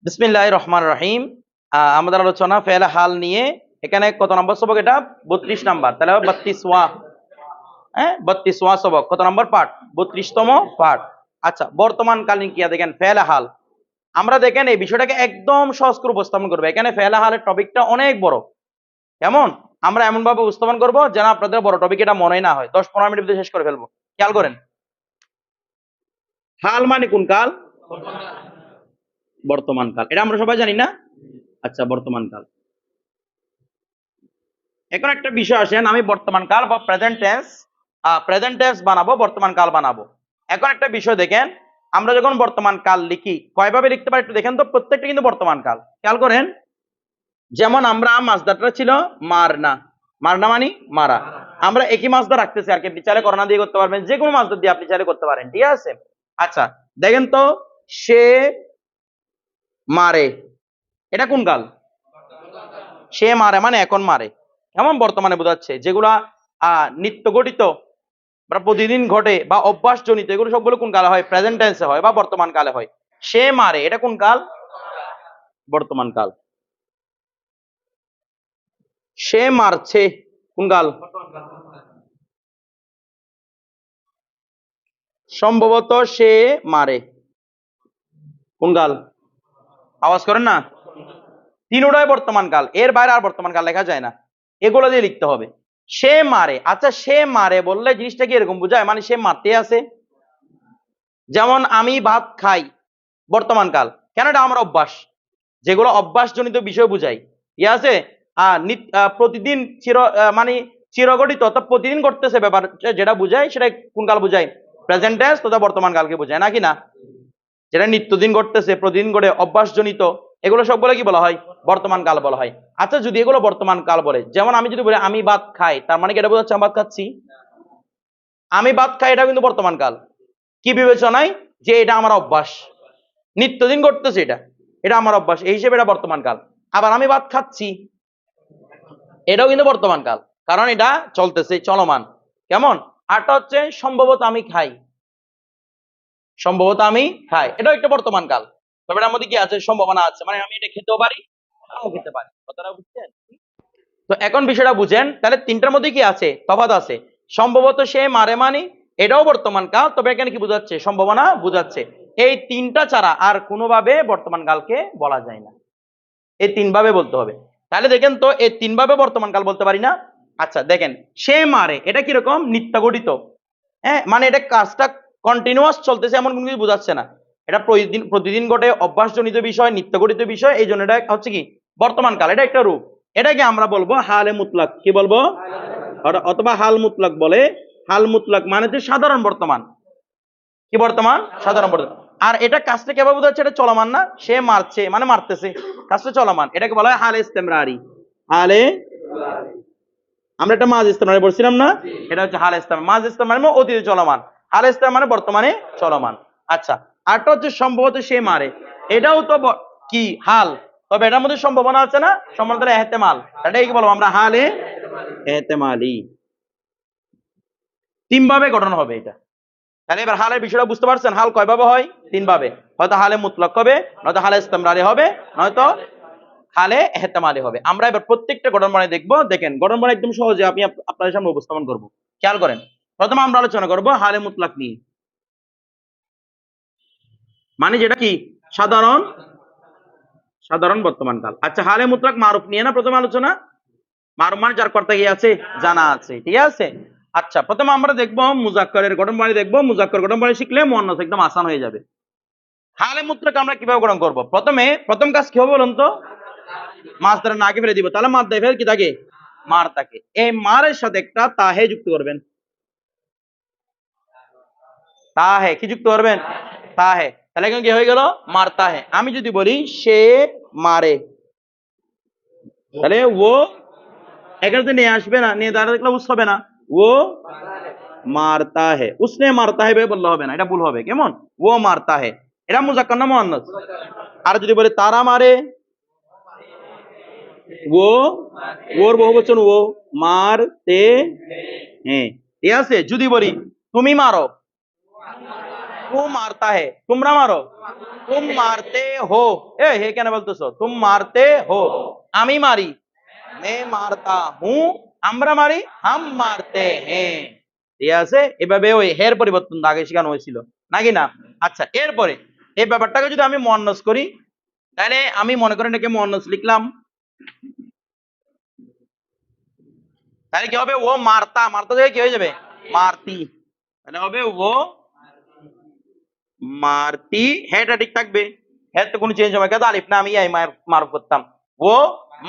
বিসমিল্লাহির রহমানির রহিম। আমাদের আলোচনা ফেলে হাল নিয়ে। এখানে কত নম্বর সবক? এটা 32 নাম্বার। তাহলে 32 ওয়া, 32 ওয়া সবক। কত নম্বর পাঠ? 32তম পাঠ। আচ্ছা, বর্তমান কালীন ক্রিয়া দেখেন ফেলে হাল। আমরা দেখেন এই বিষয়টাকে একদম সহজ করে উপস্থাপন করবো। এখানে ফেলে হালের টপিকটা অনেক বড়। কেমন? আমরা এমন ভাবে উপস্থাপন করবো যেন আপনাদের বড় টপিক এটা মনে না হয়, 10-15 মিনিট শেষ করে ফেলবো। খেয়াল করেন, হাল মানে কোন কাল? বর্তমান কাল। এটা আমরা সবাই জানি না? আচ্ছা, বর্তমান কাল। এখন একটা বিষয় আসেন, আমি বর্তমান কাল বা প্রেজেন্ট টেন্স বানাবো, বর্তমান কাল বানাবো। এখন একটা বিষয় দেখেন, আমরা যখন বর্তমান কাল লিখি কয়ভাবে লিখতে পারি একটু দেখেন তো। প্রত্যেকটা কিন্তু বর্তমান কাল। খেয়াল করেন, যেমন আমরা মাসদারটা ছিল মারনা। মারনা মানে মারা। আমরা একই মাসদার রাখতেছি আর কি। আপনি চাইলে করোনা দিয়ে করতে পারবেন, যে কোনো মাসদার দিয়ে আপনি চাইলে করতে পারেন, ঠিক আছে? আচ্ছা, দেখেন তো, সে মারে, এটা কোন কাল? সে মারে মানে এখন মারে, এমন বর্তমানে বোঝাচ্ছে। যেগুলা নিত্য গঠিত বা প্রতিদিন ঘটে বা অভ্যাস জনিত, এগুলো সবগুলো কোন কালে হয়? প্রেজেন্ট টেন্সে হয় বা বর্তমান কালে হয়। সে মারে, এটা কোন কাল? বর্তমান কাল। সে মারছে, কোন কাল? সম্ভবত সে মারে, কোন কাল? আওয়াজ করেন না। তিনটাই বর্তমান কাল, এর বাইরে আর বর্তমান কাল লেখা যায় না, এগুলো দিয়ে লিখতে হবে। সে মারে, আচ্ছা সে মারে বললে জিনিসটা কি এরকম বোঝায়, মানে সে মারতে আছে। যেমন আমি ভাত খাই, বর্তমান কাল। কেন? এটা আমার অভ্যাস। যেগুলো অভ্যাস জনিত বিষয় বুঝাই, ইয়ে আছে। প্রতিদিন মানে চিরগঠিত, অর্থাৎ প্রতিদিন করতেছে ব্যাপার, যেটা বুঝায় সেটা কোন কাল বুঝায়? প্রেজেন্ট টেন্স তথা বর্তমান কালকে বুঝায়, নাকি না? যেটা নিত্যদিন ঘটতেছে, প্রতিদিন করে অভ্যাস জনিত, এগুলো সবগুলো কি বলা হয়? বর্তমান কাল বলা হয়। আচ্ছা, যদি এগুলো বর্তমান কাল বলে, যেমন আমি যদি বলি আমি ভাত খাই, তার মানে কি এটা বোঝাচ্ছে আমি ভাত খাচ্ছি? আমি ভাত খাই, এটা কিন্তু বর্তমান কাল। কি বিবেচনায়? যে এটা আমার অভ্যাস, নিত্যদিন ঘটতেছে, এটা এটা আমার অভ্যাস, এই হিসেবে এটা বর্তমান কাল। আবার আমি ভাত খাচ্ছি, এটাও কিন্তু বর্তমান কাল, কারণ এটা চলতেছে, চলমান। কেমন? আরটা হচ্ছে সম্ভবত আমি খাই, সম্ভবত আমি খাই, এটাও একটা বর্তমান কাল। তবে এটার মধ্যে কি আছে? সম্ভাবনা আছে, মানে আমি এটা খেতেও পারি, নাও খেতে পারি। কথাটা বুঝছেন? তো এখন বিষয়টা বুঝেন, তাহলে তিনটার মধ্যে কি আছে? তফাৎ আছে। সম্ভবত সে মারে মানে এটাও বর্তমান কাল, তবে এখানে কি বোঝাচ্ছে? সম্ভাবনা বোঝাচ্ছে। এই তিনটা ছাড়া আর কোনোভাবে বর্তমান কালকে বলা যায় না, এই তিন ভাবে বলতে হবে। তাহলে দেখেন তো, এই তিন ভাবে বর্তমান কাল বলতে পারি না? আচ্ছা দেখেন, সে মারে, এটা কিরকম? নিত্য গঠিত। মানে এটা কাজটা কন্টিনিউয়াস চলতেছে এমন কোনো কিছু বোঝাচ্ছে না। এটা প্রতিদিন প্রতিদিন ঘটে, অভ্যাসজনিত বিষয়, নিত্য গঠিত বিষয়, এই জন্য এটা হচ্ছে কি? বর্তমান কাল। এটা একটা রূপ। এটাকে আমরা বলবো হালে মুতলাক। কি বলবো? অথবা হাল মুতলাক বলে। হাল মুতলাক মানে হচ্ছে সাধারণ বর্তমান। কি বর্তমান? সাধারণ বর্তমান। আর এটা কাজটা কিভাবে বোঝাচ্ছে? এটা চলমান না? সে মারছে মানে মারতেছে, কাজটা চলমান, এটাকে বলা হয় হালে ইস্তেমরারি। হালে, আমরা একটা মাঝ ইস্তেমরারি বলছিলাম না? এটা হচ্ছে হালে ইস্তেমরার। মাঝ ইস্তেমরারি মানে অতীতে চলমান, হালে ইস্তেমরার মানে বর্তমানে চলমান। আচ্ছা, আরটা হচ্ছে সম্ভবত সে মারে, এটাও তো কি? হাল। তবে এটার মধ্যে সম্ভাবনা আছে না? সম্ভাবনা এহতেমাল, এটাই কি বলবো আমরা? হালে এহতেমালি। তিন ভাবে গঠন হবে এটা। তাহলে এবার হালের বিষয়টা বুঝতে পারছেন? হাল কয়ভাবে হয়? তিন ভাবে। হয়তো হালে মুতলাক হবে, নয়তো হালে ইস্তেমরারি হবে, নয়তো হালে এহতেমালি হবে। আমরা এবার প্রত্যেকটা গঠন বর্ণনা দেখবো। দেখেন, গঠন বর্ণনা একদম সহজে আমি আপনাদের সামনে উপস্থাপন করব। খেয়াল করেন, প্রথমে আমরা আলোচনা করব হালে মুতলাক নিয়ে। মানে যেটা কি? সাধারণ, সাধারণ বর্তমান কাল। আচ্ছা, হালে মুতলাক মারুফ নিয়ে না প্রথমে আলোচনা। মারুফ মানে যার কর্তা কি আছে? জানা আছে, ঠিক আছে? আচ্ছা, প্রথমে আমরা দেখবো মুজাক্করের গঠন বর্ণনা দেখবো। মুজাক্কর গঠন বর্ণনা শিখলে মুয়ান্নাস একদম আসান হয়ে যাবে। হালে মুতলাক আমরা কিভাবে গঠন করব? প্রথম কাজ কি হবে বলুন তো? মাছ ধরে নাকে ফেলে দিব, তাহলে মাছ দিয়ে ফেলে কি থাকে? মার থাকে। এই মারের সাথে একটা তাহে যুক্ত করবেন। তাহে কি যুক্ত করবেন? তাহে। তাহলে এখন কি হয়ে গেল? মার তাহে। আমি যদি বলি সে মারে, তাহলে ও এখানে তো নিয়ে আসবে না, নিয়ে দাঁড়া দেখলে উস হবে না। ও মারতা হে, উসনে মারতা হে বললে হবে না, এটা ভুল হবে। কেমন? ও মারতা হে, এটা মুজাক্কার না মুয়ান্নাস? আর যদি বলি তারা মারে, ও, ওর বহুবচন ও, মারতে হ্যাঁ, ঠিক আছে? যদি বলি তুমি মারো, तू मारता है, তোমরা মারো, तुम मारते हो, এ হে কেন বলতেছো, तुम मारते हो, আমি মারি, मैं मारता हूँ, আমরা মারি, हम मारते हैं। ঠিক আছে, এভাবে ওই হের পরিবর্তন আগে শেখানো হয়েছিল নাকি না? আচ্ছা, এরপরে এই ব্যাপারটাকে যদি আমি মুয়ান্নাস করি, তাহলে আমি মনে করেন এটাকে মুয়ান্নাস লিখলাম, তাহলে কি হবে, ও মারতা, মারতা থেকে কি হয়ে যাবে, মারতি, তাহলে হবে ও মারতি, হ্যাঁ ঠিক থাকবে, হ্যাঁ তো কোনো চেঞ্জ হবে কেন, আলিফ না আমি এই মারফ করতাম, ও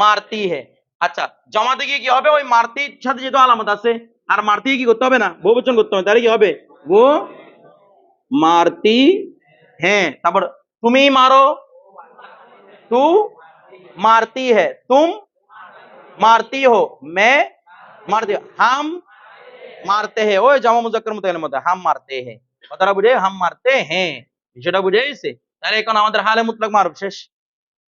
মারতি হে। আচ্ছা, জমাতে গিয়ে কি হবে, ওই মারতির সাথে যেহেতু আলামত আছে, আর মারতি কি করতে হবে না, বহুবচন করতে হবে, তাহলে কি হবে, ও মারতি হ্যাঁ, তারপর তুমি মারো, तू मारती है, तुम मारती हो, मैं मारती हूँ, हम मारते हैं, ওই জামা মুজাক্কার মুতাকাল্লিম মধ্যে হাম মারতে হে, কথাটা বুঝে হাম মারতে হ্যাঁ, বিষয়টা বুঝে গেছে? তাহলে এখন আমাদের হালে মুতলাক মারুফ শেষ,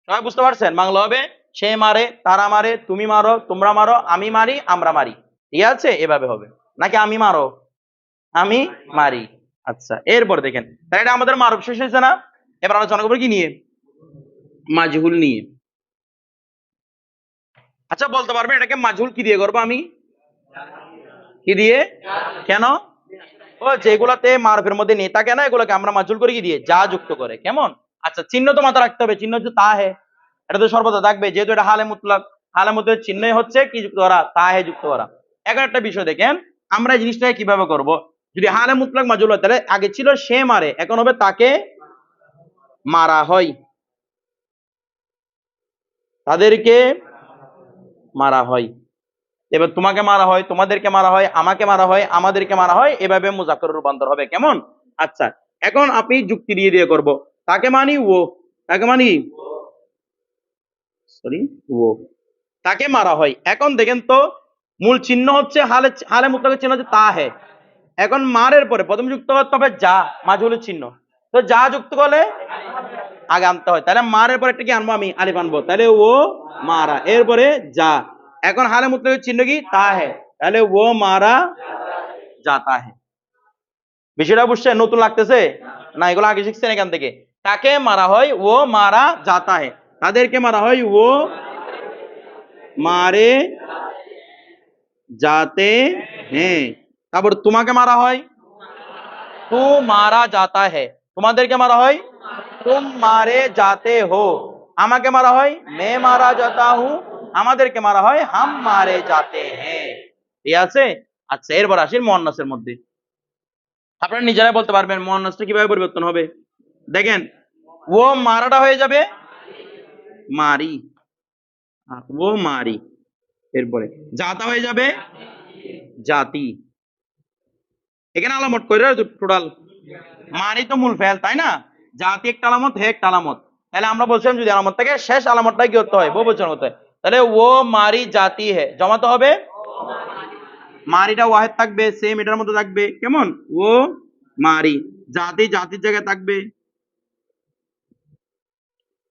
সবাই বুঝতে পারছেন? বাংলা হবে সে মারে, তারা মারে, তুমি মারো, তোমরা মারো, আমি মারি, আমরা মারি, ঠিক আছে? এভাবে হবে, নাকি আমি মারো, আমি মারি। আচ্ছা, এরপর দেখেন, তাহলে এটা আমাদের মারুফ শেষ হয়েছে না? এবার আলোচনা করবো কি নিয়ে, মাজহুল নিয়ে। আচ্ছা, বলতে পারবেন এটাকে মাজহুল কি দিয়ে করবো আমি, কি দিয়ে, কেন? ও যেগুলাতে মারুফের মধ্যে নেই থাকে না, এগুলোকে আমরা মাজহুল করে কি দিয়ে, যা যুক্ত করে, কেমন? আচ্ছা, চিহ্ন তো মাথা রাখতে হবে, চিহ্ন হচ্ছে তা হে, এটা তো সর্বদা থাকবে, যেহেতু এটা হালে মুতলাক, হালে মুতলাক চিহ্নই হচ্ছে কি যুক্ত করা, তা হে যুক্ত করা। এখন একটা বিষয় দেখেন, আমরা এই জিনিসটা কিভাবে করব, যদি হালে মুতলাক মাজহুল হয়, তাহলে আগে ছিল সে মারে, এখন হবে তাকে মারা হয়, তাদেরকে মারা হয়, এবার তোমাকে মারা হয়, তোমাদেরকে মারা হয়, আমাকে মারা হয়, আমাদেরকে মারা হয়, এভাবে মুজাক্কার রূপান্তর হবে, কেমন? আচ্ছা, এখন আপনি যুক্তি দিয়ে দিয়ে করব, তাকে মানি ও, তাকে মানি সরি ও, তাকে মারা হয়। এখন দেখেন তো, মূল চিহ্ন হচ্ছে হালে, হালে মুতলাকের চিহ্ন হচ্ছে তা হে, এখন মারের পরে প্রথম যুক্ত করতে হবে যা, মাজহুলের চিহ্ন, তো যা যুক্ত করলে আগে আনতে হয়, তাহলে মারের পরে একটা কি আনবো, আমি আলিফ আনবো, তাহলে ও মারা, এরপরে যা, এখন হালে মুতলাকের চিহ্ন কি, তা হে, তাহলে ও মারা যাতা হে। বিষয়টা বুঝছেন? নতুন লাগতেছে না? এগুলো আগে শিখছেন এখান থেকে। তাকে মারা হয়, ও মারা যাতা হে, তাদেরকে মারা হয়, ও মারে যাতে হ্যাঁ, তারপর তোমাকে মারা হয়, তু মারা যাতা হে, তোমাদেরকে মারা হয়, তুম মারে যাতে হো, আমাকে মারা হয়, মে মারা যাতা হু, আমাদেরকে মারা হয়, হাম মারে যাতে হ্যাঁ, ঠিক আছে? আচ্ছা, এরপর আসি মুয়ান্নাসের মধ্যে, আপনারা নিজেরাই বলতে পারবেন মুয়ান্নাসটা কিভাবে পরিবর্তন হবে। দেখেন, ও মারাটা হয়ে যাবে মারি, ও মারি, এরপরে জাতা হয়ে যাবে জাতি, এখানে আলামত করে টোটাল, মারি তো মূল ফেল তাই না, জাতি একটা আলামত, হে একটা আলামত, তাহলে আমরা বলছিলাম যদি আলামত থাকে শেষ আলামতটা কি করতে হয়, বহুবচন হতে হয়, তাহলে ও মারি জাতি হে, জমাতে হবে, মারিটা ওয়াহেদ থাকবে, সেম এটার মধ্যে থাকবে, কেমন, ও মারি, জাতি জাতির জায়গায় থাকবে,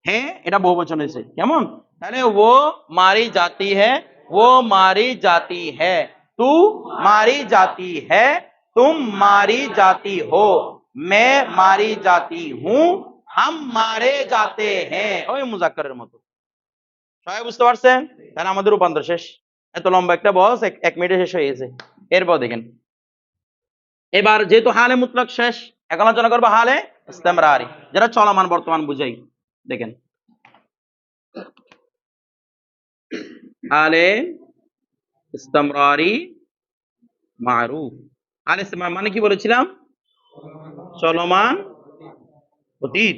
হ্যাঁ এটা বহুবচন হয়েছে, কেমন? তাহলে ও মারি জাতি হ্যাঁ, ও মারি জাতি হ্যাঁ, তু মারি জাতি হ্যাঁ, तुम मारी जाती हो, मैं मारी जाती हूँ, हम मारे जाते हैं, ওই মুজাক্কারের মতো। সবাই বুঝতে পারছেন? তাহলে আমাদের রূপান্তর শেষ, এত লম্বা একটা বস এক মিনিটে শেষ হয়ে গেছে। এরপর দেখেন, এবার যেহেতু হালে মুতলাক শেষ, এখন আলোচনা করবো হালে ইস্তেমরারি, যেটা চলমান বর্তমান বুঝাই। দেখেন, হালে ইস্তেমরারি মারুফ, হালে ইস্তেমরার মানে কি বলেছিলাম, চলমান অতীত,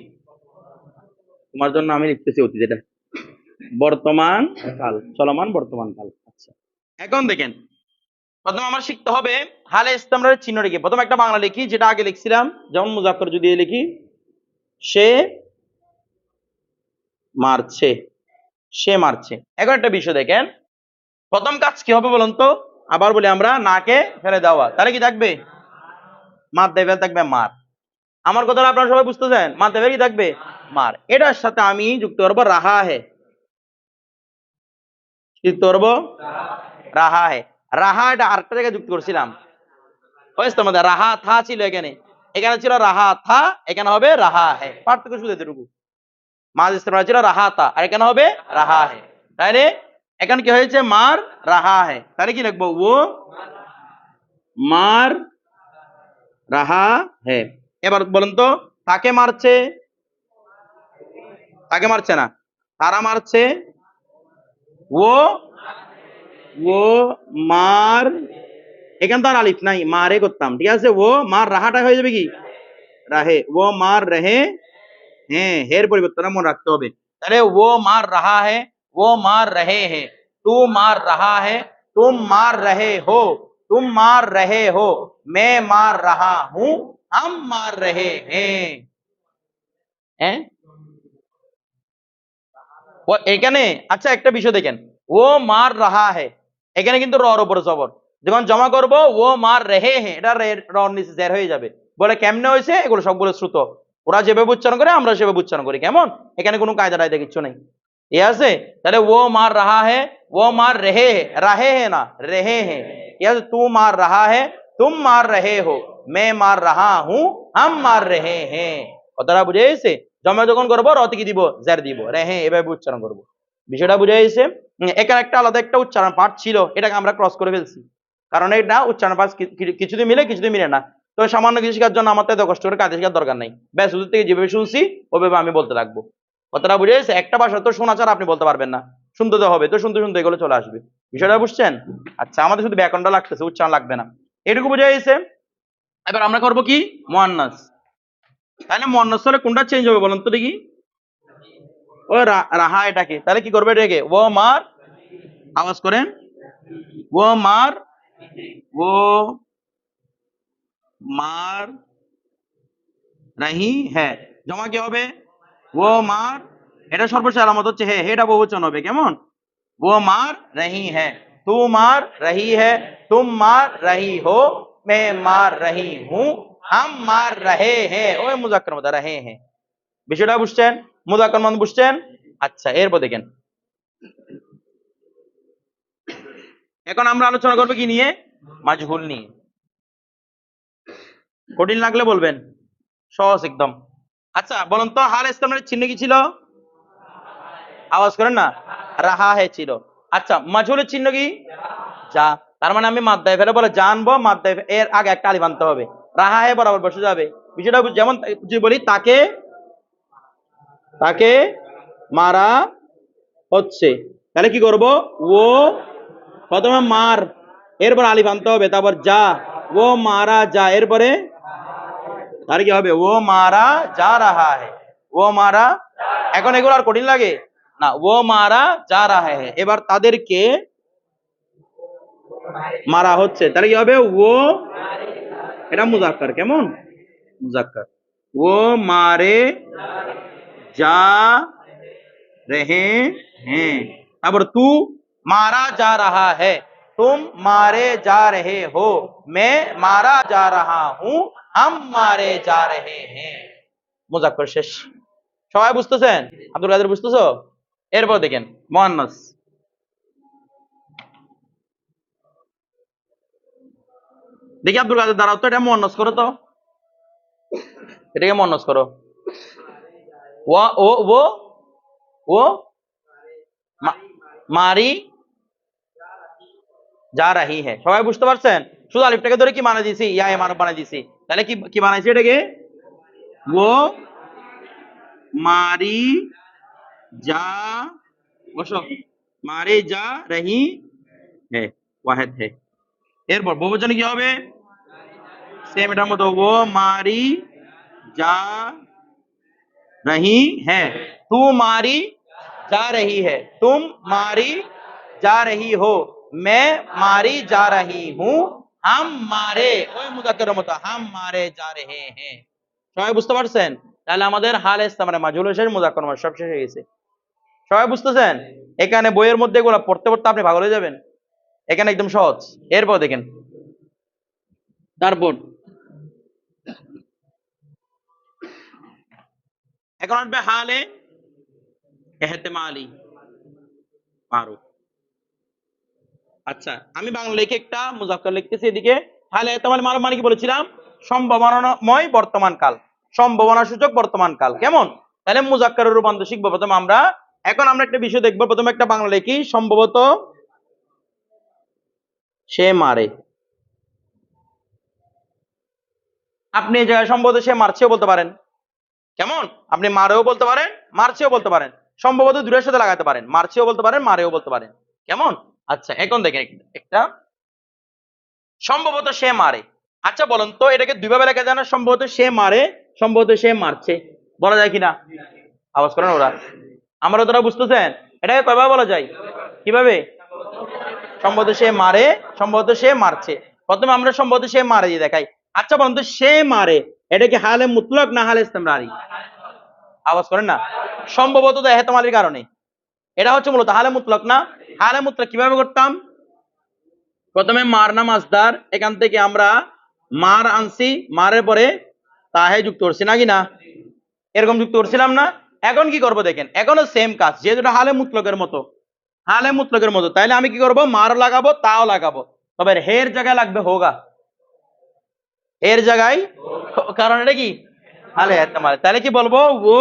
তোমার জন্য আমি লিখতেছি অতীত, এটা বর্তমান কাল, চলমান বর্তমান কাল। আচ্ছা, এখন দেখেন, প্রথমে আমার শিখতে হবে হালে ইস্তেমরারের চিহ্ন রেখে, প্রথম একটা বাংলা লিখি যেটা আগে লিখছিলাম, যেমন মুজাক্কর যদি লিখি, সে মারছে, সে মারছে। এখন একটা বিষয় দেখেন, প্রথম কাজ কি হবে বলুন তো, আবার বলি আমরা, নাকে ফেলে দেওয়া, তাহলে কি থাকবে, মার দেবে, থাকবে মার, আমার কথাটা আপনারা সবাই বুঝতেছেন, মার দেবে কি থাকবে, মার, এটার সাথে আমি যুক্ত করবো রাহা হে, যুক্ত করবো রাহা হে, রাহা এটা আরেকটা জায়গায় যুক্ত করছিলাম, বুঝতে মধ্যে রাহা থা ছিল এখানে, এখানে ছিল রাহা থা, এখানে হবে রাহা হে, পার্থক্য শুধু এতটুকু। মাঝ ইস্তেমাল ছিল রাহা তা, আর এখানে হবে রাহা হে। তাইলে এখন কি হয়েছে, মার রাহা হে, তাহলে কি লিখবো, ও মার রাহা হে। এবার বলুন তো, তাকে মারছে, তাকে মারছে না, তারা মারছে, ও ও মার, এখানে তো আর আলিফ নাই, মারে করতাম, ঠিক আছে, ও মার রাহাটা হয়ে যাবে কি রাহে, ও মার রহে, হ্যাঁ হের পরিবর্তন মনে রাখতে হবে। তাহলে ও মার রাহা হে, ও মার রহে হে, তু মার রাহা হে, তুম মার রহে হো, तुम मार रहे हो, मैं मार रहा हूं, हम मार रहे हैं। हैं? ও এখানে আচ্ছা একটা বিষয় দেখেন, ও মার রাহা হে, এখানে কিন্তু র এর উপরে জবর, যখন জমা করব ও মার রেহে হে, এটা র নিচে জের হয়ে যাবে। বলে কেমনে হয়েছে, এগুলো সবগুলো শ্রুত, ওরা যেভাবে উচ্চারণ করে আমরা সেভাবে উচ্চারণ করি, কেমন, এখানে কোনো কায়দা টায়দা কিচ্ছু নেই, ঠিক আছে। তাহলে ও মার রাহা হে, ও মার রেহে হে, রাহে হে না রেহে হে, ঠিক আছে, তু মার রাহা হে, তুম মার রহে হো, मैं मार रहा हूं, हम मार रहे हैं। কথাটা বুঝে গেছে, জমা যখন করবো রতে কি দিব, জের দিব, রেহে এভাবে উচ্চারণ করবো, বিষয়টা বুঝে গেছে। এখানে একটা আলাদা একটা উচ্চারণ পাঠ ছিল, এটাকে আমরা ক্রস করে ফেলছি, কারণ এটা উচ্চারণ পাঠ কিছুদিন মিলে কিছুদিন মিলে না। তো সামান্য কিছু শেখার জন্য আমার তো এত কষ্ট করে কাজে শেখার দরকার নেই, ব্যাস ওদের থেকে যেভাবে শুনছি ওইভাবে আমি বলতে লাগবো। কথাটা বুঝে গেছে, একটা ভাষা তো শোনা ছাড়া আপনি বলতে পারবেন না, শুনতে তো হবে, তো শুনতে শুনতে এগুলো চলে আসবে, বিষয়টা বুঝছেন। আচ্ছা, আমাদের শুধু ব্যাকরণটা লাগতেছে, উচ্চারণ লাগবে না, এটুকু বুঝে গেছে। এবার আমরা করবো কি, মুয়ান্নাস। তাহলে মুয়ান্নাস হলে কোনটা চেঞ্জ হবে বলুন তো দেখি, ও রাহা এটাকে, তাহলে কি করবে এটাকে, ও মার, আওয়াজ করেন, ও মার, ও মার রাহি হ্যাঁ, জমা কি হবে, ও মার, এটা সর্বশেষ আলামত হচ্ছে হে, এটা বহুবচন হবে, কেমন, ও মার রহি হ্যাঁ, তু মার রহি है, तुम मार रही हो, मैं मार रही हूं, हम मार रहे हैं, ওই মুজাক্কার মধ্যে রহে हैं, বিষয়টা বুঝছেন, মুজাক্কার মান বুঝছেন। আচ্ছা, এরপর দেখেন, এখন আমরা আলোচনা করবো কি নিয়ে, মাজহুল নিয়ে। কঠিন লাগলে বলবেন, সহজ একদম। আচ্ছা বলুন তো, হাল ইসলামের চিহ্ন কি ছিল, আওয়াজ করেন না, রাহা হে ছিল। আচ্ছা, মাজহুলের চিহ্ন কি, যা, তার মানে আমি মাদ্দায় ফেলে বলে জানবো, মাদ্দায় এর আগে একটা আলিফ আনতে হবে, রাহা হে বরাবর বসে যাবে, বিষয়টা যেমন যদি বলি তাকে, তাকে মারা হচ্ছে, তাহলে কি করব, ও প্রথমে মার, এরপর আলিফ আনতে হবে, তারপর যা, ও মারা যা, এরপরে তার কি হবে, ও মারা যা রাহা হে, ও মারা, এখন এগুলো আর কঠিন লাগে না, ও মারা যা রাহা হে, এবার তাদেরকে মারা হচ্ছে, তাহলে কি হবে, ও, এটা মুজাক্কার, কেমন মুজাক্কার, ও মারে যা रहे हैं, अब तू मारा जा रहा है, तुम मारे जा रहे हो, मैं मारा जा रहा हूं, हम मारे जा रहे हैं। মুজাক্কার শেষ, সবাই বুঝতেছেন, আব্দুল কাদের বুঝতেছো। এরপর দেখেন মুয়ান্নাস, দেখি আব্দুল কাদের দাঁড়াও তো, এটা মুয়ান্নাস করো তো, এটাকে মুয়ান্নাস করো, ওয়া ও ও ও মারি যা রাহি হ্যাঁ, সবাই বুঝতে পারছেন, শুধু আলিফটাকে ধরে কি বানাই দিছি, ইয়া এ মানব বানাই দিছি, তাহলে কি কি বানাইছি এটাকে, ও মারি যা, বসো, মারে যা রহি হ্যাঁ, ওয়াহেদ হ্যাঁ, এরপর বহুবচনে কি হবে, সেম এটার মতো, ও মারি যা रही है, तू मारी जा रही है, तुम मारी जा रही हो, मैं मारी जा रही हूं, हम मारे, ওই মুজাক্কারের মতো, हम मारे जा रहे हैं। সবাই বুঝতে পারছেন, তাহলে আমাদের হাল ইসলাম মানে মাজহুল শেষ, মুজাক্কার মানে সব শেষ হয়ে গেছে, সবাই বুঝতেছেন। এখানে বইয়ের মধ্যে এগুলো পড়তে পড়তে আপনি পাগল হয়ে যাবেন, এখানে একদম সহজ। এরপর দেখেন, তারপর এখন আসবে হালে এহতেমালি মারুফ। আচ্ছা, আমি বাংলা লিখে একটা মুজাক্কার লিখতেছি, এদিকে হালে এহতেমালি মারুফ মানে কি বলেছিলাম, সম্ভাবনাময় বর্তমান কাল, সম্ভাবনা সূচক বর্তমান কাল। কেমন? তাহলে মুজাক্কারের রূপান্তর শিখবো প্রথমে আমরা। এখন আমরা একটা বিষয় দেখবো, প্রথমে একটা বাংলা লিখি, সম্ভবত সে মারে। আপনি এই জায়গায় সম্ভবত সে মারছেও বলতে পারেন। কেমন? আপনি মারেও বলতে পারেন, মারছেও বলতে পারেন, সম্ভবত দূরের সাথে লাগাতে পারেন, মারছেও বলতে পারেন, মারেও বলতে পারেন। কেমন? আচ্ছা, এখন দেখেন একটা সম্ভবত সে মারে। আচ্ছা বলুন তো এটাকে দুইভাবে লেখা যায় না? সম্ভবত সে মারে, সম্ভবত সে মারছে, বলা যায় কিনা? আওয়াজ করেন ওরা, আমরা তোরা বুঝতেছেন? এটাকে কয়ভাবে বলা যায়? কিভাবে? সম্ভবত সে মারে, সম্ভবত সে মারছে। প্রথমে আমরা সম্ভবত সে মারে দিয়ে দেখাই। আচ্ছা বলুন তো সে মারে, এটা কি হালে মুতলক না হালে ইস্তেমরারি? আওয়াজ করেন না। সম্ভবত তো এহতেমালের কারণে, এটা হচ্ছে মূলত হালে মুতলক না। হালে মুতলক কিভাবে করতাম? প্রথমে মার না মাসদার, এখান থেকে আমরা মার আনছি, মারের পরে তাহে যুক্ত করছি না কি না? এরকম যুক্ত করছিলাম না? এখন কি করব দেখেন, এখনো সেম কাজ, যেহেতু হালে মুতলকের মতো, হালে মুতলকের মতো, তাইলে আমি কি করব? মার লাগাবো, তাও লাগাবো, তবে হের জায়গায় লাগবে হোগা, এর জায়গায়, কারণ এটা কি হালে এহতেমাল। তাহলে কি বলবো? ও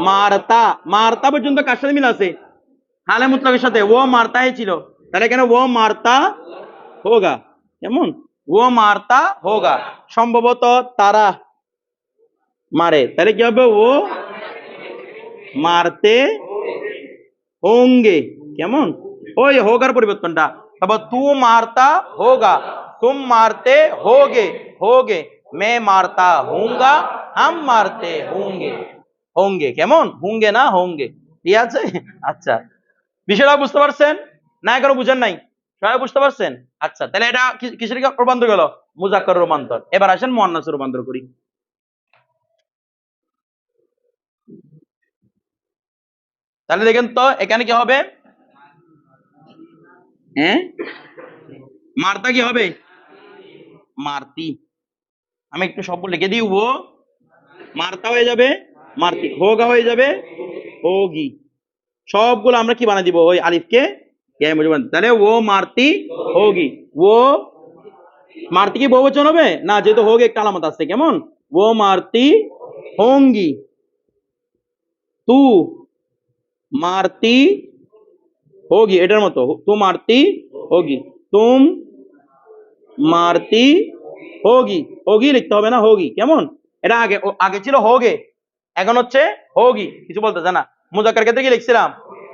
মারতা, মারতা পর্যন্ত কার সাথে মিল আছে? হালে মুতলকের সাথে। ও মারতাই ছিল, তাহলে এখানে ও মারতা হোগা। কেমন? ও মারতা হোগা। সম্ভবত তারা মারে, তাহলে কি হবে? ও মারতে হোঙ্গে। কেমন? ওই হোগার পরিবর্তনটা। তারপর তু মারতা হোগা, তুম মারতে হোগে, হোগে मैं मारता हूंगा, हम मारते होंगे, होंगे। কেমন? হুঙ্গে না হোঙ্গে, ঠিক আছে? আচ্ছা, বিষয়টা বুঝতে পারছেন না? এখনো বুঝেন নাই? সবাই বুঝতে পারছেন? আচ্ছা, তাহলে এটা কিসের রূপান্তর গেল? মুজাক্কার রূপান্তর। এবার আসেন মুয়ান্নাসের রূপান্তর করি। তাহলে দেখেন তো এখানে কি হবে? হ্যাঁ, মারতা কি হবে? মারতি। আমি একটু সব লিখে দিই, ও মারতা হয়ে যাবে মারতি, হোগা হয়ে যাবে হোগি। সবগুলো আমরা কি বানাই দিব? ওই আলিফকে ইয়া মজুদ বানাই। তাহলে ও মারতি হোগি। ও মারতি কি বহুবচন হবে না? যেহেতু হোগ একটা আলামত আছে। কেমন? ও মারতি হোঙ্গি, তু মারতি হোগি, এটার মতো, তু মারতি হোগি, তুম মারতি হোগি, হোগি লিখতে হবে না, হোগি। কেমন? এটা আগে আগে ছিল হোগে, এখন হচ্ছে হোগি। কিছু বলতেছে না? মুজাক্কার ক্ষেত্রে কি লিখছিলাম?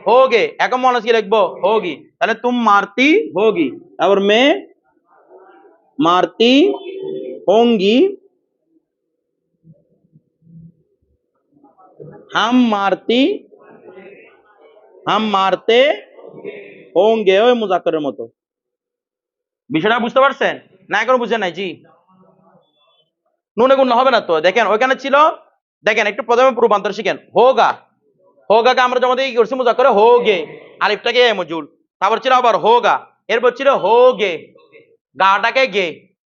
হোগে, এখন মনে কি লিখবো? হোগি। তাহলে তুম মারতি হোগি, তারপর মে মারতি होंगी, हम मारती हम मारते होंगे। ওই মুজাক্কারের মতো। বিষয়টা বুঝতে পারছেন না? এখন বুঝেন নাই? জি, নুনে গুণ হবে না তো। দেখেন ওইখানে ছিল, দেখেন একটু প্রথমে রূপান্তর শিখেন। হোগা, হোগাকে আমরা জমা দিয়ে কি করছি? মুজাক্কারে হোগে, আলিফটাকে মজুল, তারপর ছিল আবার হোগা, এরপর ছিল হোগে, গাটাকে গে।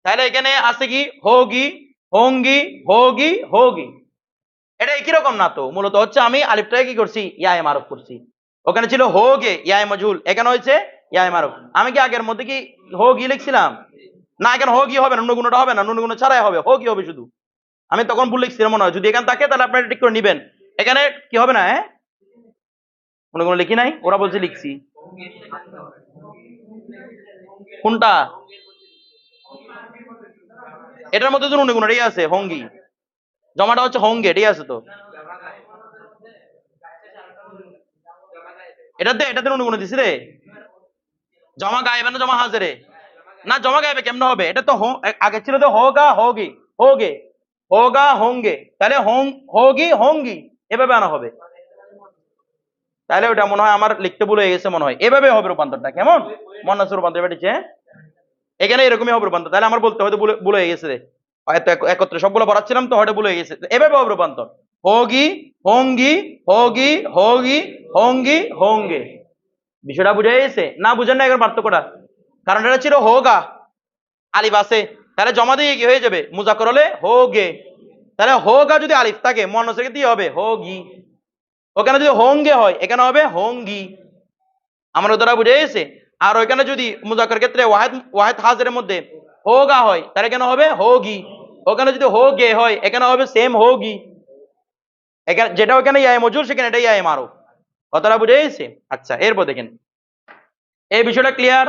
তাহলে এখানে আছে কি? হোগি, হোঙ্গি, হোগি, হোগি। এটা একই রকম না তো? মূলত হচ্ছে আমি আলিফটাকে কি করছি? ইয়ায়ে মারুফ করছি। ওখানে ছিল হোগে ইয়ায়ে মজহুল, এখানে হয়েছে ইয়ায়ে মারুফ। আমি কি আগের মধ্যে কি হোগি লিখছিলাম? না, এখানে হোগি হবে না, নুনগুণটা হবে না, নুনগুণ ছাড়াই হবে, হোগি হবে শুধু। আমি তখন ভুল লিখছিলাম মনে হয়, যদি এখানে থাকে তাহলে আপনারা ঠিক করে নিবেন। এখানে কি হবে না? হ্যাঁ, নুনগুণ লিখি নাই, ওরা বলছে লিখছি। কোনটা? এটার মধ্যে তো নুনগুণটাই আছে, হঙ্গি, জমাটা হচ্ছে হঙ্গে, ঠিক আছে তো? এটাতে নুনগুণ দিছি রে। জমা গায়েবে না জমা হাজরে? না, জমা গায়েবে কেমনে হবে? এটা তো আগে ছিল তো হোগা হোগি, হোগে হোগা হোঙ্গে, তাহলে হোগি হোঙ্গি, এভাবে আনা হবে। তাহলে ওটা মনে হয় আমার লিখতে ভুল হয়ে গেছে মনে হয়। এভাবে হবে রূপান্তরটা। কেমন? মন্নাসের রূপান্তর বেটেছে, এখানে এরকমই হবে রূপান্তর। তাহলে আমার বলতে হয়তো ভুল হয়ে গেছে রে, হয়তো একত্রে সবগুলো পড়াচ্ছিলাম তো হয়তো ভুল হয়ে গেছে। এভাবে হবে রূপান্তর, হোগি হোঙ্গি, হোগি হোগি, হোঙ্গি হোঙ্গে। বিষয়টা বুঝে গেছে না? বুঝেন না এখন পার্থক্যটা? কারণ এটা ছিল হোগা, আলিফ আছে, তাহলে জমা দিয়ে কি হয়ে যাবে? মুজাক্কর হলে হোগে। তাহলে হোগা যদি আলিফ থাকে মুয়ান্নাসের ক্ষেত্রে হবে হোগি। ওখানে যদি হোঙ্গে হয় এখানে হবে হোঙ্গি। আমার দ্বারা বুঝে গেছে? আর ওইখানে যদি মুজাক্কর ক্ষেত্রে ওয়াহিদ ওয়াহিদ হাজিরের মধ্যে হোগা হয় তাহলে কেন হবে হোগি, ওখানে যদি হো গে হয় এখানে হবে সেম হোগি, এখানে যেটা ওখানে ইয়া মজুর সেখানে এটা ইয়া মারো, কথাটা বুঝে গেছে? আচ্ছা এরপর দেখেন এই বিষয়টা ক্লিয়ার,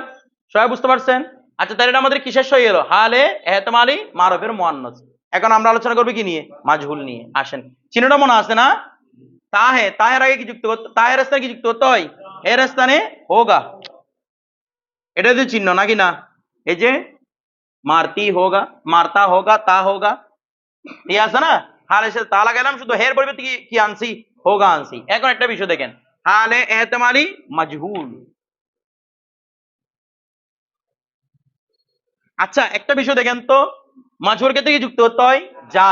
সবাই বুঝতে পারছেন? আচ্ছা তাহলে এটা আমাদের কি শেষ হয়ে গেল? হালে এহতেমালি মারুফের মুআন্নাস। এখন আমরা আলোচনা করবো কি নিয়ে? মাজহুল নিয়ে। আসেন, চিহ্নটা মনে আছে না? তাহে, তাহের আগে কি যুক্ত করতে, তাহের স্থানে কি যুক্ত করতে হয়? এর স্থানে হোগা, এটা যে চিহ্ন নাকি না? এই যে মারতি হোগা, মারতা হোগা, তা হোগা, ঠিক আছে না? হালে সে তা লাগাইলাম, শুধু হের পরিবর্তে কি কি আনছি? হোগা আনছি। এখন একটা বিষয় দেখেন, হালে এহতেমালি মাজহুল। আচ্ছা একটা বিষয় দেখেন তো, মাজহুর ক্ষেত্রে কি যুক্ত করতে হয়? যা,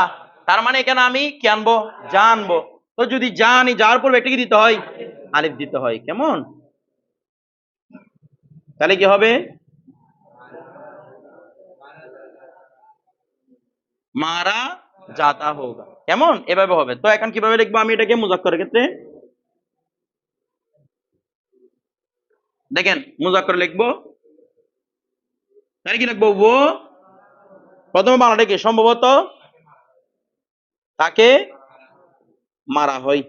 তার মানে এখানে আমি কি আনবো? যা আনবো। তো যদি যা আনি, যার পূর্বে একটা কি দিতে হয়? আলিফ দিতে হয়। কেমন? তাহলে কি হবে? মারা জাতা হোগা। কেমন? এভাবে হবে। তো এখন কিভাবে লিখবো আমি এটাকে মুজাক্কারের ক্ষেত্রে? দেখেন মুজাক্কার লিখবো, তাহলে কি লিখবো? ও প্রথমে বানাটা কি? সম্ভবত তাকে মারা হয়,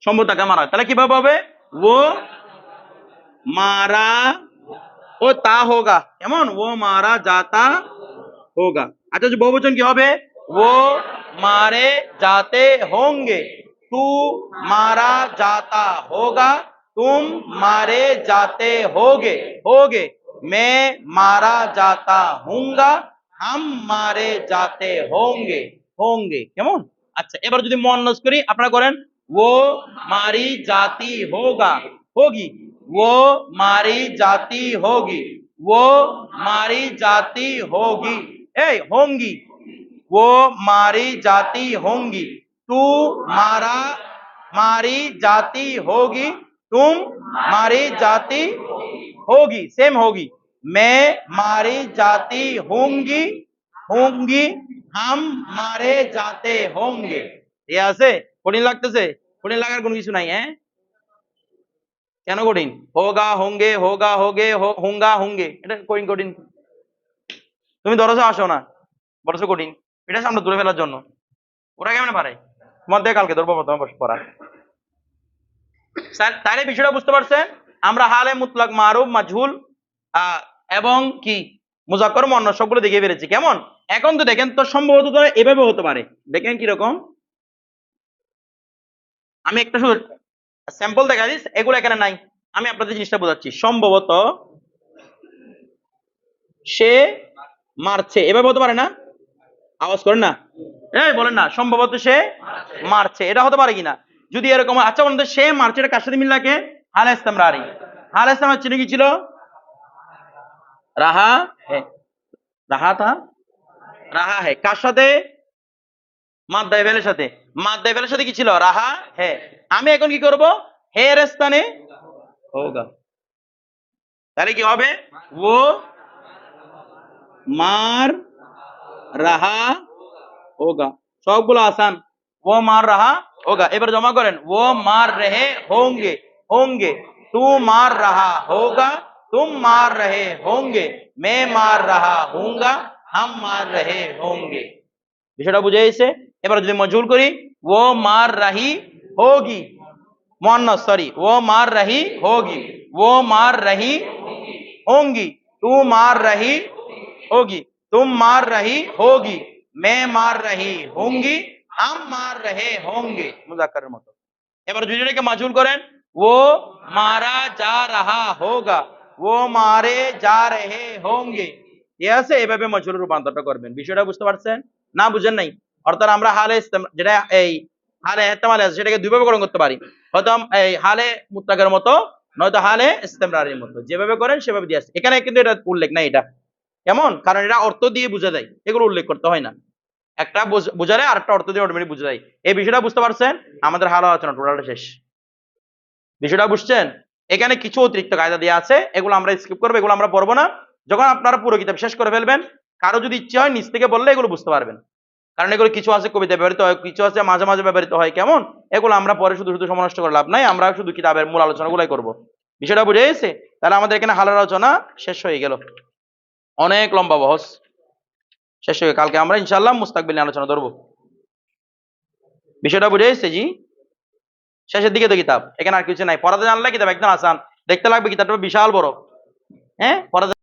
সম্ভবত তাকে মারা হয়। তাহলে কিভাবে হবে? ও মারা ও তা হোগা। কেমন? ও মারা জাতা होगा। अच्छा जो बहुवचन क्या হবে? वो मारे जाते होंगे, तू मारा जाता होगा, तुम मारे जाते होगे, होगे, मैं मारा जाता हूँगा, हम मारे जाते होंगे, होंगे। কেমন? আচ্ছা এবার যদি মুয়ান্নাস করি আপনারা করেন, वो मारी जाती होगा, होगी, वो मारी जाती होगी, वो मारी जाती होगी, होंगी, वो मारी जाती होंगी, तू मारा मारी जाती होगी, तुम मारी जाती होगी, सेम होगी, मैं मारी जाती होंगी, होंगी, हम मारे जाते होंगे। ঠিক আছে? কঠিন লাগতেছে? কঠিন লাগার কোনো কিছু নাই। হ্যাঁ, কেন কঠিন? হোগা হোঙ্গে, হোগা হোগে, হোঙ্গা হোঙ্গে, এটা কঠিন কঠিন? তুমি দরজা আসো না, বলছো কঠিন, এটা সামনে দূরে ফেলার জন্য। ওরা কেমন পারে? তোমার দিয়ে কালকে ধরবো তোমার বসে পড়া। তাহলে বিষয়টা বুঝতে পারছেন? আমরা হালে মুতলাক, মারুফ, মাজহুল এবং কি মুজাক্কর, মুয়ান্নাস সবগুলো দেখিয়ে ফেলেছি। কেমন? এখন তো দেখেন তো সম্ভবত তো এভাবে হতে পারে। দেখেন কিরকম, আমি একটা শুধু স্যাম্পল দেখা দিস, এগুলো এখানে নাই, আমি আপনাদের জিনিসটা বোঝাচ্ছি। সম্ভবত সে মারছে, এভাবে হতে পারে না? আওয়াজ করেন না, এই বলেন না, সম্ভবত সে মারছে, এটা হতে পারে কিনা? যদি এরকম, আচ্ছা বলুন তো সে মারছে, এটা কার সাথে মিল লাগে? হালে ইসলামরারি। হালে ইসলামের চিহ্ন কি ছিল? রাহা হ্যাঁ, রাহা থা, রাহা হ্যাঁ, কার সাথে? মাদ্দায়ে ফেলের সাথে। মাদ্দায়ে ফেলের সাথে কি ছিল? রাহা হ্যাঁ। আমি এখন কি করব? হে এর স্থানে হোগা, তাহলে কি হবে? ও মার রাহা হোগা। সবগুলো আসান, ও মার রাহা হোগা। এবার জমা করেন, ও মার রহে হোंगे, होंगे, तू मार रहा होगा, तुम मार रहे होंगे, मैं मार रहा हूँगा, हम मार रहे होंगे। বিষয়টা বুঝে গেছে? এবার যদি মজহুল করি, ও মার রাহি হোগি, মুয়ান্নাস সরি, ও মার রাহি হোগি, ও মার রাহি होंगी, तू मार रही होगी, तुम मार रही होगी, मैं मार रही होंगी, हम मार रहे होंगे, মুজাক্কারের মতো। এবার যদি এটাকে মাজহুল করেন, वो मारा जा रहा होगा, वो मारे जा रहे होंगे, ঠিক আছে? এভাবে মাজহুলের রূপান্তরটা করবেন। বিষয়টা বুঝতে পারছেন? না বুঝেন নাই? অর্থাৎ আমরা হালে যেটা এই হালে ইহতিমাল আছে সেটাকে দুইভাবে গ্রহণ করতে পারি, হয়তো এই হালে মুতলাকের মতো, নয়তো হালে ইস্তেমরারের মতো। যেভাবে করেন সেভাবে দিয়ে আসছে। এখানে কিন্তু এটা উল্লেখ নাই এটা। কেমন? কারণ এটা অর্থ দিয়ে বোঝা যায়, এগুলো উল্লেখ করতে হয় না। একটা বোঝালে আর একটা অর্থ দিয়ে অটোমেটিক বোঝা যায়। এই বিষয়টা বুঝতে পারছেন? আমাদের হাল আলোচনা টোটালটা শেষ। বিষয়টা বুঝছেন? এখানে কিছু অতিরিক্ত কায়দা দেওয়া আছে, এগুলো আমরা স্কিপ করবো, এগুলো আমরা পড়বো না। যখন আপনারা পুরো কিতাব শেষ করে ফেলবেন, কারো যদি ইচ্ছে হয় নিচ থেকে বললে এগুলো বুঝতে পারবেন। কারণ এগুলো কিছু আছে কবিতা ব্যবহৃত হয়, কিছু আছে মাঝে মাঝে ব্যবহৃত হয়। কেমন? এগুলো আমরা পরে শুধু শুধু সময় নষ্ট করে লাভ নাই, আমরা শুধু কিতাবের মূল আলোচনাগুলাই করবো। বিষয়টা বুঝে গেছে? তাহলে আমাদের এখানে হাল আলোচনা শেষ হয়ে গেল। অনেক লম্বা বহস শেষ হয়ে কালকে আমরা ইনশাআল্লাহ মুস্তাকবিল নিয়ে আলোচনা ধরবো। বিষয়টা বুঝে এসেছে জি? শেষের দিকে তো কিতাব, এখানে আর কিছু নাই। পড়াতে জানলে কিতাব একদম আসান, দেখতে লাগবে কিতাবটা বিশাল বড়। হ্যাঁ পড়াতে